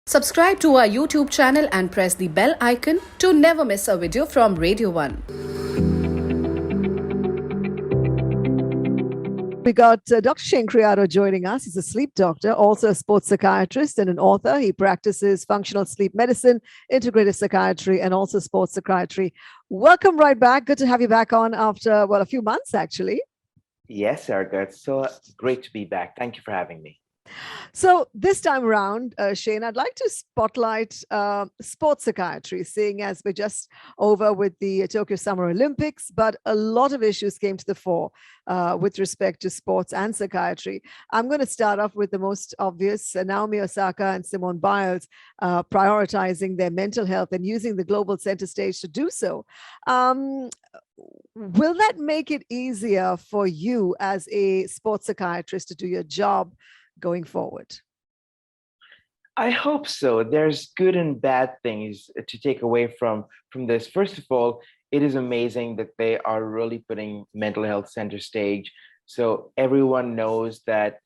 Subscribe to our YouTube channel and press the bell icon to never miss a video from Radio 1. We got Dr. Shane Creado joining us. He's a sleep doctor, also a sports psychiatrist and an author. He practices functional sleep medicine, integrative psychiatry, and also sports psychiatry. Welcome right back. Good to have you back on after, a few months, actually. Yes, Erica. It's so great to be back. Thank you for having me. So this time around, Shane, I'd like to spotlight sports psychiatry, seeing as we're just over with the Tokyo Summer Olympics, but a lot of issues came to the fore with respect to sports and psychiatry. I'm going to start off with the most obvious, Naomi Osaka and Simone Biles prioritizing their mental health and using the global center stage to do so. Will that make it easier for you as a sports psychiatrist to do your job going forward? I hope so. There's good and bad things to take away from this. First of all, it is amazing that they are really putting mental health center stage. So everyone knows that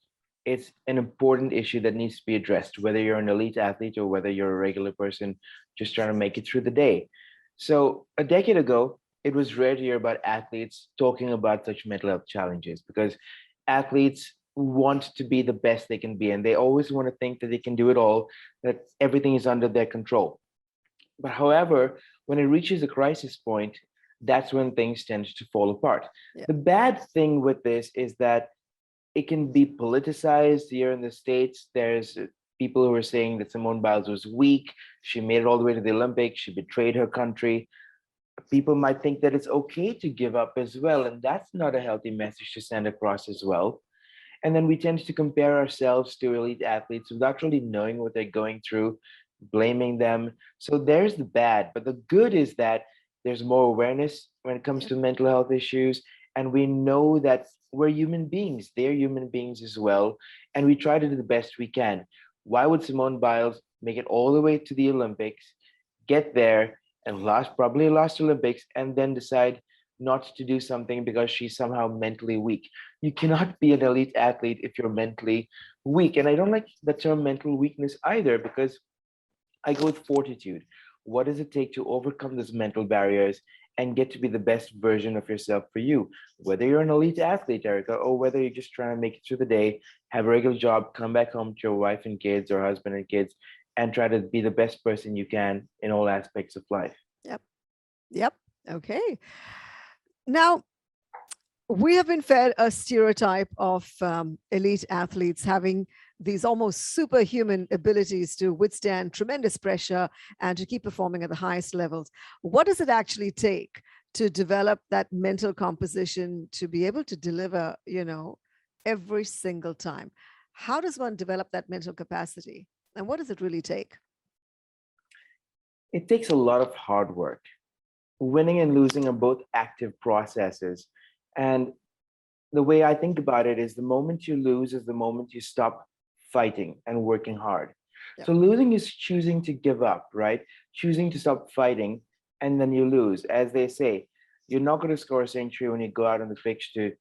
it's an important issue that needs to be addressed, whether you're an elite athlete or whether you're a regular person just trying to make it through the day. So a decade ago, it was rare to hear about athletes talking about such mental health challenges because athletes want to be the best they can be, and they always want to think that they can do it all, that everything is under their control. But however, when it reaches a crisis point, that's when things tend to fall apart. Yeah. The bad thing with this is that it can be politicized. Here in the States, there's people who are saying that Simone Biles was weak. She made it all the way to the Olympics. She betrayed her country. People might think that it's okay to give up as well, and that's not a healthy message to send across as well. And then we tend to compare ourselves to elite athletes without really knowing what they're going through, blaming them. So there's the bad. But the good is that there's more awareness when it comes to mental health issues. And we know that we're human beings. They're human beings as well. And we try to do the best we can. Why would Simone Biles make it all the way to the Olympics, get there, and probably last Olympics, and then decide not to do something because she's somehow mentally weak? You cannot be an elite athlete if you're mentally weak. And I don't like the term mental weakness either, because I go with fortitude. What does it take to overcome those mental barriers and get to be the best version of yourself for you? Whether you're an elite athlete, Erica, or whether you're just trying to make it through the day, have a regular job, come back home to your wife and kids or husband and kids, and try to be the best person you can in all aspects of life. Yep. Okay. Now, we have been fed a stereotype of elite athletes having these almost superhuman abilities to withstand tremendous pressure and to keep performing at the highest levels. What does it actually take to develop that mental composition to be able to deliver, every single time? How does one develop that mental capacity? And what does it really take? It takes a lot of hard work. Winning and losing are both active processes. And the way I think about it is the moment you lose is the moment you stop fighting and working hard. Yep. So losing is choosing to give up, right? Choosing to stop fighting, and then you lose. As they say, you're not going to score a century when you go out on the pitch to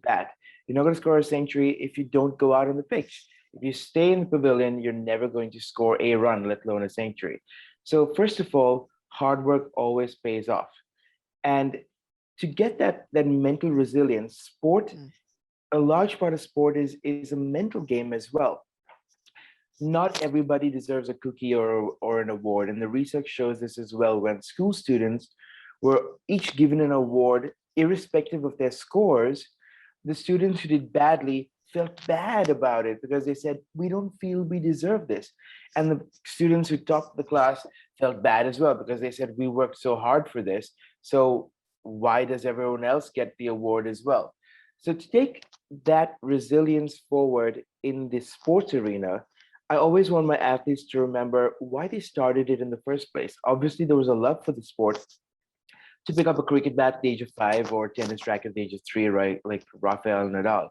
bat. You're not going to score a century if you don't go out on the pitch. If you stay in the pavilion, you're never going to score a run, let alone a century. So first of all, hard work always pays off. And to get that mental resilience, sport, a large part of sport is a mental game as well. Not everybody deserves a cookie or an award. And the research shows this as well. When school students were each given an award, irrespective of their scores, the students who did badly felt bad about it because they said, we don't feel we deserve this. And the students who topped the class felt bad as well because they said, we worked so hard for this. So why does everyone else get the award as well? So to take that resilience forward in the sports arena, I always want my athletes to remember why they started it in the first place. Obviously, there was a love for the sport. To pick up a cricket bat at the age of 5 or tennis racket at the age of 3, right? Like Rafael Nadal.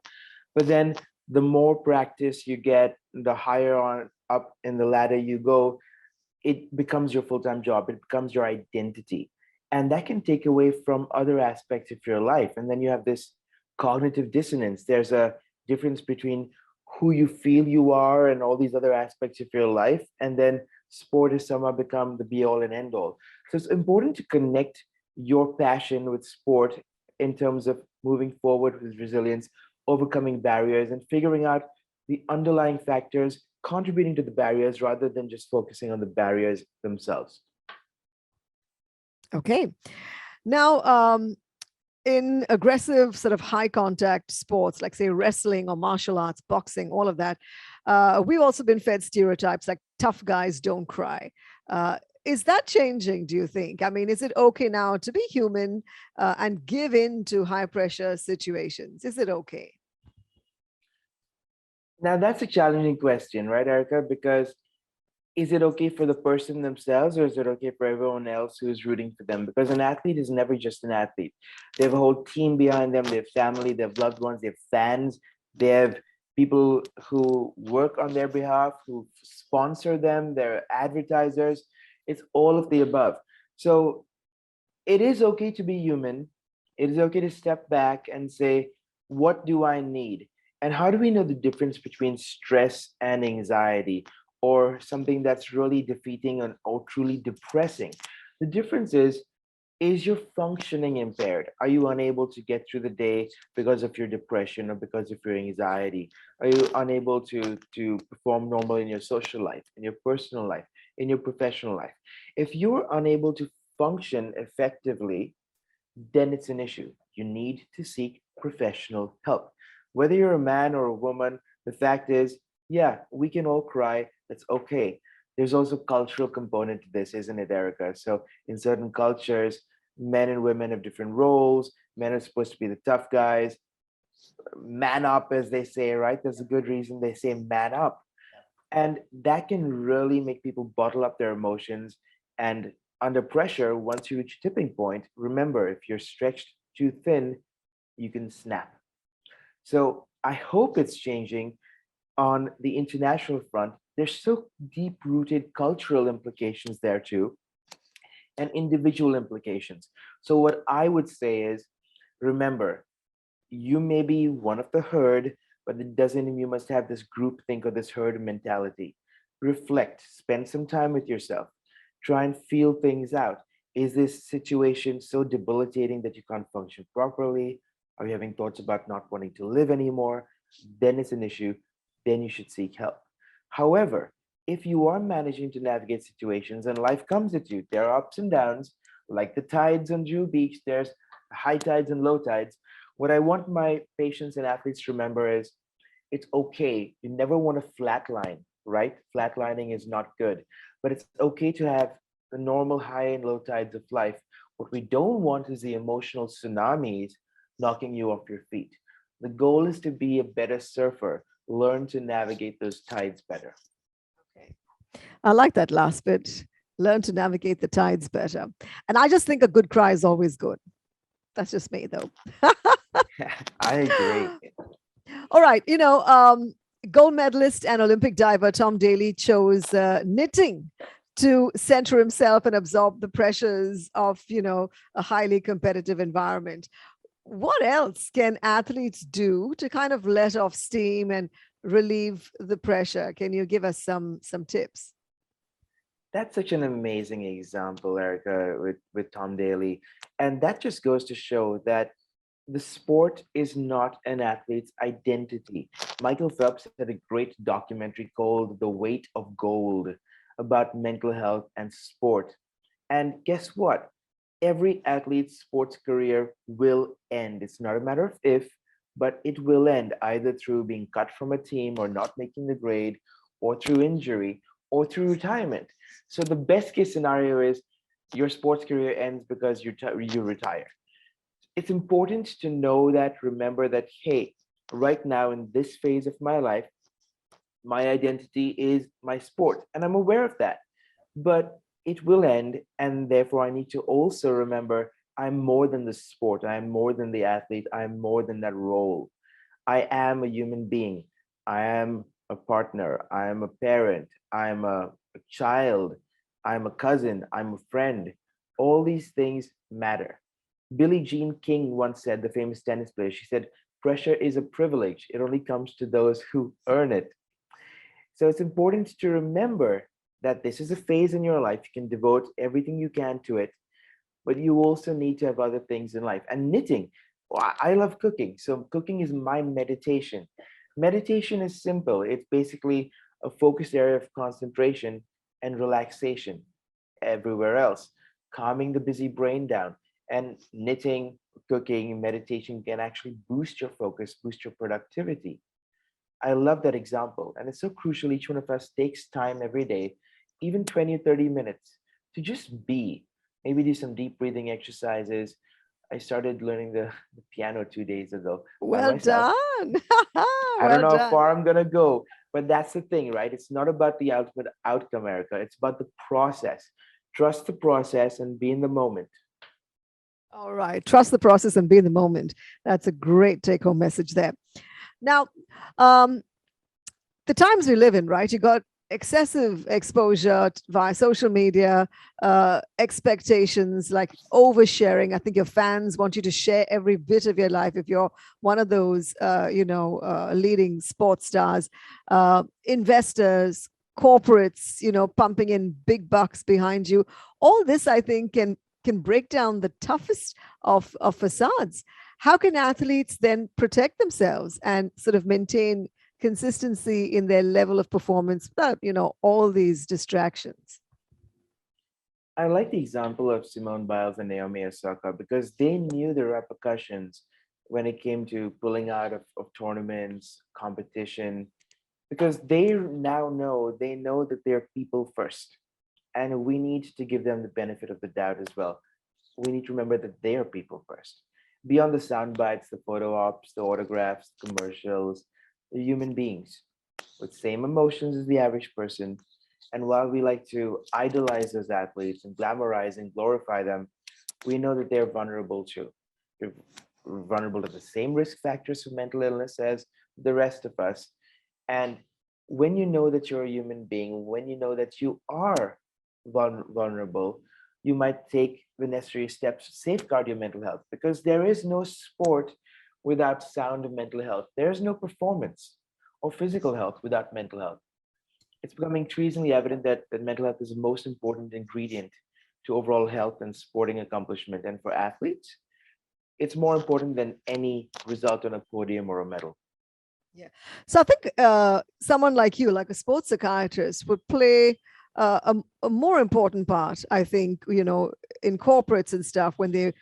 But then the more practice you get, the higher on up in the ladder you go, it becomes your full-time job. It becomes your identity. And that can take away from other aspects of your life. And then you have this cognitive dissonance. There's a difference between who you feel you are and all these other aspects of your life, and then sport has somehow become the be all and end all. So it's important to connect your passion with sport in terms of moving forward with resilience, overcoming barriers, and figuring out the underlying factors contributing to the barriers rather than just focusing on the barriers themselves. Okay. Now, in aggressive sort of high contact sports, like say wrestling or martial arts, boxing, all of that, we've also been fed stereotypes like tough guys don't cry. Is that changing, do you think? I mean, is it okay now to be human and give in to high pressure situations? Is it okay? Now, that's a challenging question, right, Erica? Because is it okay for the person themselves, or is it okay for everyone else who's rooting for them? Because an athlete is never just an athlete. They have a whole team behind them. They have family, they have loved ones, they have fans, they have people who work on their behalf, who sponsor them, they're advertisers. It's all of the above. So it is okay to be human. It is okay to step back and say, what do I need? And how do we know the difference between stress and anxiety, or something that's really defeating or truly depressing? The difference is your functioning impaired? Are you unable to get through the day because of your depression or because of your anxiety? Are you unable to perform normally in your social life, in your personal life, in your professional life? If you're unable to function effectively, then it's an issue. You need to seek professional help. Whether you're a man or a woman, the fact is, yeah, we can all cry. That's okay. There's also cultural component to this, isn't it, Erica? So in certain cultures, men and women have different roles. Men are supposed to be the tough guys. Man up, as they say, right? There's a good reason they say man up. And that can really make people bottle up their emotions. And under pressure, once you reach a tipping point, remember, if you're stretched too thin, you can snap. So I hope it's changing on the international front. There's so deep rooted cultural implications there too, and individual implications. So, what I would say is, remember, you may be one of the herd, but it doesn't mean you must have this group think or this herd mentality. Reflect, spend some time with yourself, try and feel things out. Is this situation so debilitating that you can't function properly? Are you having thoughts about not wanting to live anymore? Then it's an issue. Then you should seek help. However, if you are managing to navigate situations and life comes at you, there are ups and downs, like the tides on Jew Beach, there's high tides and low tides. What I want my patients and athletes to remember is it's okay. You never want to flatline, right? Flatlining is not good, but it's okay to have the normal high and low tides of life. What we don't want is the emotional tsunamis knocking you off your feet. The goal is to be a better surfer, learn to navigate those tides better. Okay. I like that last bit. Learn to navigate the tides better. And I just think a good cry is always good. That's just me, though. I agree. All right. Gold medalist and Olympic diver Tom Daley chose knitting to center himself and absorb the pressures of, a highly competitive environment. What else can athletes do to kind of let off steam and relieve the pressure? Can you give us some tips? That's such an amazing example, Erica, with Tom Daley. And that just goes to show that the sport is not an athlete's identity. Michael Phelps had a great documentary called The Weight of Gold about mental health and sport. And guess what? Every athlete's sports career will end. It's not a matter of if, but it will end either through being cut from a team or not making the grade, or through injury, or through retirement. So the best case scenario is your sports career ends because you retire. It's important to know that, remember that, hey, right now in this phase of my life, my identity is my sport, and I'm aware of that. But it will end, and therefore I need to also remember I'm more than the sport, I'm more than the athlete, I'm more than that role. I am a human being. I am a partner, I am a parent, I'm a child, I'm a cousin, I'm a friend. All these things matter. Billie Jean King once said, the famous tennis player, she said, pressure is a privilege. It only comes to those who earn it. So it's important to remember that this is a phase in your life. You can devote everything you can to it, but you also need to have other things in life. And knitting, well, I love cooking. So cooking is my meditation. Meditation is simple. It's basically a focused area of concentration and relaxation. Everywhere else, calming the busy brain down. And knitting, cooking, meditation can actually boost your focus, boost your productivity. I love that example. And it's so crucial. Each one of us takes time every day, even 20 or 30 minutes, to just be. Maybe do some deep breathing exercises. I started learning the piano 2 days ago by Well myself. done. I don't Well know how done. far I'm going to go, but that's the thing, right? It's not about the ultimate outcome, Erica. It's about the process. Trust the process and be in the moment. All right. Trust the process and be in the moment. That's a great take home message there. Now, um, the times we live in, right? You got excessive exposure via social media, expectations like oversharing. I think your fans want you to share every bit of your life. If you're one of those, leading sports stars, investors, corporates, pumping in big bucks behind you. All this, I think, can break down the toughest of facades. How can athletes then protect themselves and sort of maintain consistency in their level of performance without, all these distractions? I like the example of Simone Biles and Naomi Osaka because they knew the repercussions when it came to pulling out of tournaments, competition, because they know that they're people first. And we need to give them the benefit of the doubt as well. We need to remember that they are people first. Beyond the sound bites, the photo ops, the autographs, commercials, they're human beings with same emotions as the average person. And while we like to idolize those athletes and glamorize and glorify them, we know that they're vulnerable too. They're vulnerable to the same risk factors for mental illness as the rest of us. And when you know that you're a human being, when you know that you are vulnerable, you might take the necessary steps to safeguard your mental health because there is no sport without sound mental health. There is no performance or physical health without mental health. It's becoming increasingly evident that mental health is the most important ingredient to overall health and sporting accomplishment. And for athletes, it's more important than any result on a podium or a medal. Yeah. So I think someone like you, like a sports psychiatrist, would play a more important part. I think, in corporates and stuff when they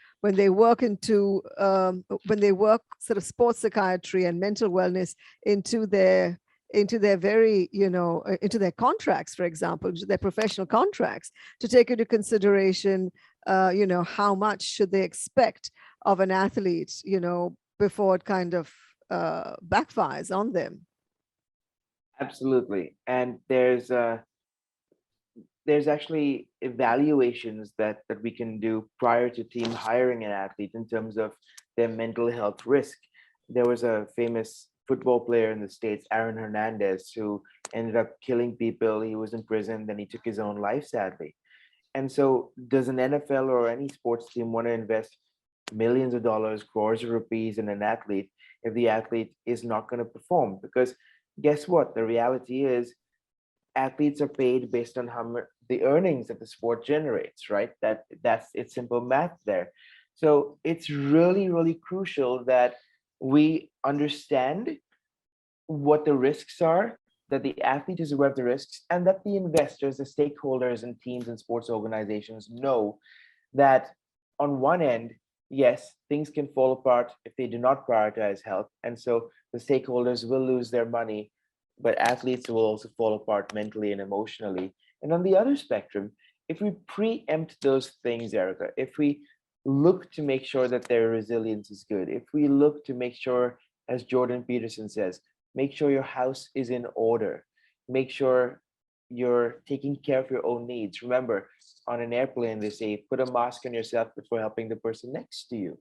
work when they work sort of sports psychiatry and mental wellness into their very, into their contracts, for example, into their professional contracts, to take into consideration, how much should they expect of an athlete, before it kind of backfires on them. Absolutely. And there's actually evaluations that we can do prior to team hiring an athlete in terms of their mental health risk. There was a famous football player in the States, Aaron Hernandez, who ended up killing people. He was in prison, then he took his own life, sadly. And so, does an NFL or any sports team want to invest millions of dollars, crores of rupees in an athlete if the athlete is not going to perform? Because guess what? The reality is athletes are paid based on how much the earnings that the sport generates, right? That's it's simple math there. So it's really, really crucial that we understand what the risks are, that the athlete is aware of the risks, and that the investors, the stakeholders, and teams and sports organizations know that on one end, yes, things can fall apart if they do not prioritize health. And so the stakeholders will lose their money, but athletes will also fall apart mentally and emotionally. And on the other spectrum, if we preempt those things, Erica, if we look to make sure that their resilience is good, if we look to make sure, as Jordan Peterson says, make sure your house is in order, make sure you're taking care of your own needs. Remember, on an airplane, they say, put a mask on yourself before helping the person next to you.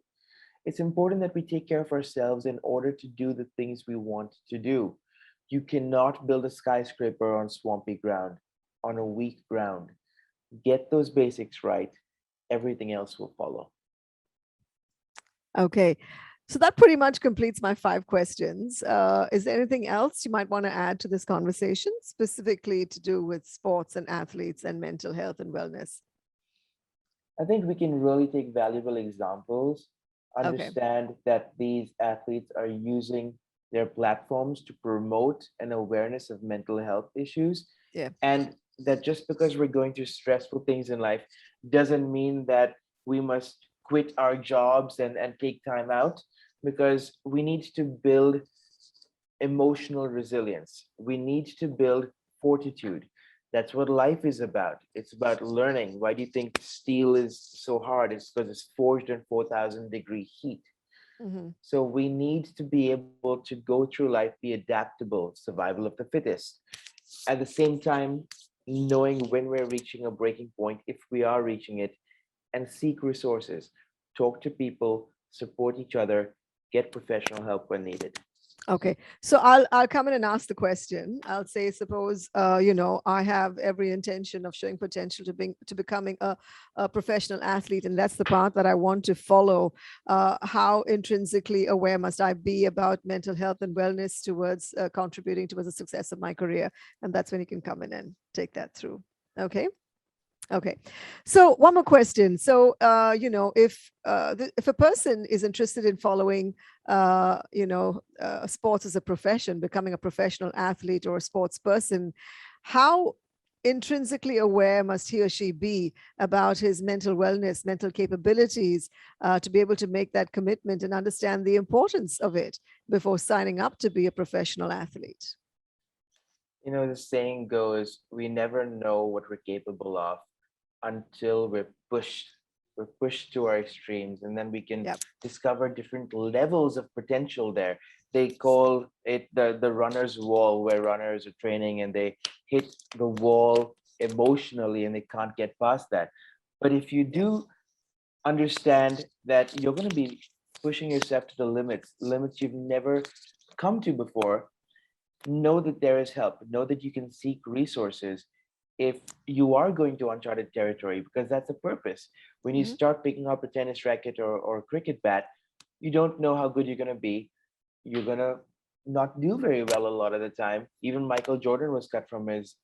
It's important that we take care of ourselves in order to do the things we want to do. You cannot build a skyscraper on swampy ground, on a weak ground. Get those basics right, everything else will follow. Okay. So that pretty much completes my 5 questions. Is there anything else you might want to add to this conversation, specifically to do with sports and athletes and mental health and wellness? I think we can really take valuable examples, Okay. understand that these athletes are using their platforms to promote an awareness of mental health issues, Yeah. and that just because we're going through stressful things in life doesn't mean that we must quit our jobs and take time out, because we need to build emotional resilience. We need to build fortitude. That's what life is about. It's about learning. Why do you think steel is so hard? It's because it's forged in 4,000-degree heat. Mhm. So we need to be able to go through life, be adaptable, survival of the fittest. At the same time, knowing when we're reaching a breaking point, if we are reaching it, and seek resources, talk to people, support each other, get professional help when needed. Okay, so I'll come in and ask the question. I'll say, suppose I have every intention of showing potential to becoming a professional athlete, and that's the path that I want to follow. How intrinsically aware must I be about mental health and wellness towards contributing towards the success of my career? And that's when you can come in and take that through. Okay. Okay, so one more question. So, if a person is interested in following, sports as a profession, becoming a professional athlete or a sports person, how intrinsically aware must he or she be about his mental wellness, mental capabilities, to be able to make that commitment and understand the importance of it before signing up to be a professional athlete? You know, the saying goes, we never know what we're capable of until we're pushed to our extremes, and then we can Yep. discover different levels of potential there. They call it the runner's wall, where runners are training and they hit the wall emotionally and they can't get past that. But if you Yes. do understand that you're going to be pushing yourself to the limits you've never come to before, know that there is help, know that you can seek resources if you are going to uncharted territory, because that's the purpose. When you Mhm. start picking up a tennis racket or a cricket bat, you don't know how good you're going to be. You're going to not do very well a lot of the time. Even Michael Jordan was cut from his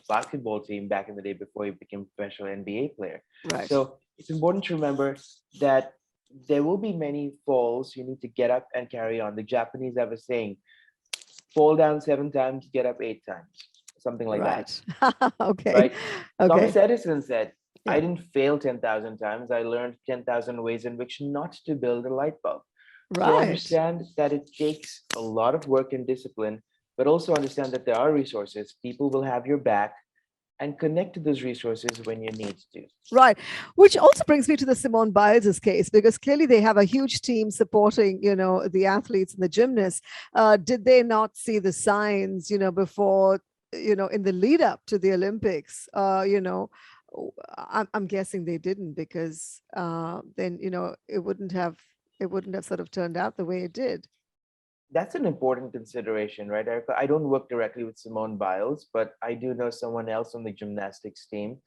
basketball team back in the day before he became a professional NBA player. Right. So it's important to remember that there will be many falls. You need to get up and carry on. The Japanese have a saying, fall down 7 times, get up 8 times, something like that, Right. Okay. right? Thomas Okay. Edison said, I Yeah. didn't fail 10,000 times. I learned 10,000 ways in which not to build a light bulb. So Right. understand that it takes a lot of work and discipline, but also understand that there are resources. People will have your back, and connect to those resources when you need to. Right. Which also brings me to the Simone Biles' case, because clearly they have a huge team supporting, the athletes and the gymnasts. Did they not see the signs, before, in the lead up to the Olympics? I'm guessing they didn't, because then, it wouldn't have sort of turned out the way it did. That's an important consideration, right, Erica? I don't work directly with Simone Biles, but I do know someone else on the gymnastics team.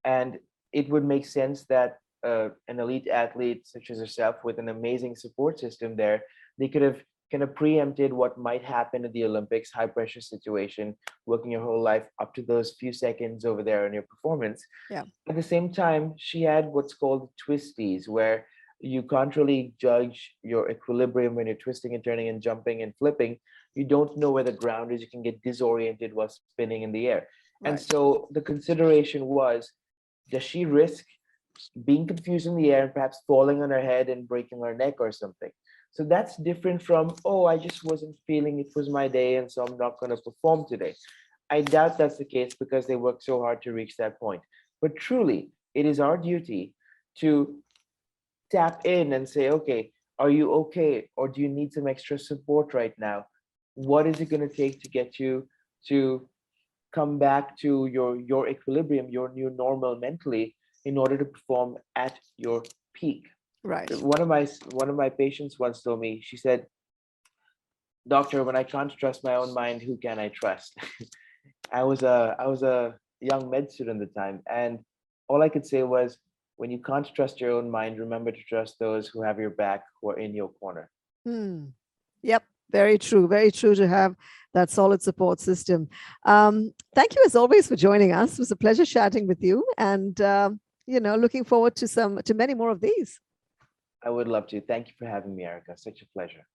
And it would make sense that an elite athlete such as herself, with an amazing support system there, they could have kind of preempted what might happen at the Olympics, high pressure situation, working your whole life up to those few seconds over there in your performance. Yeah. At the same time, she had what's called twisties, where you can't really judge your equilibrium when you're twisting and turning and jumping and flipping. You don't know where the ground is. You can get disoriented while spinning in the air. And Right. so the consideration was, does she risk being confused in the air and perhaps falling on her head and breaking her neck or something? So that's different from, oh, I just wasn't feeling it was my day, and so I'm not going to perform today. I doubt that's the case, because they worked so hard to reach that point. But truly, it is our duty to tap in and say, okay, are you okay? Or do you need some extra support right now? What is it going to take to get you to come back to your equilibrium, your new normal mentally, in order to perform at your peak? Right. One of my patients once told me, she said, doctor, when I can't trust my own mind, who can I trust? I was a young med student at the time, and all I could say was, when you can't trust your own mind, remember to trust those who have your back, who are in your corner. Yep, very true. Very true to have that solid support system. Thank you as always for joining us. It was a pleasure chatting with you, and looking forward to many more of these. I would love to. Thank you for having me, Erica. Such a pleasure.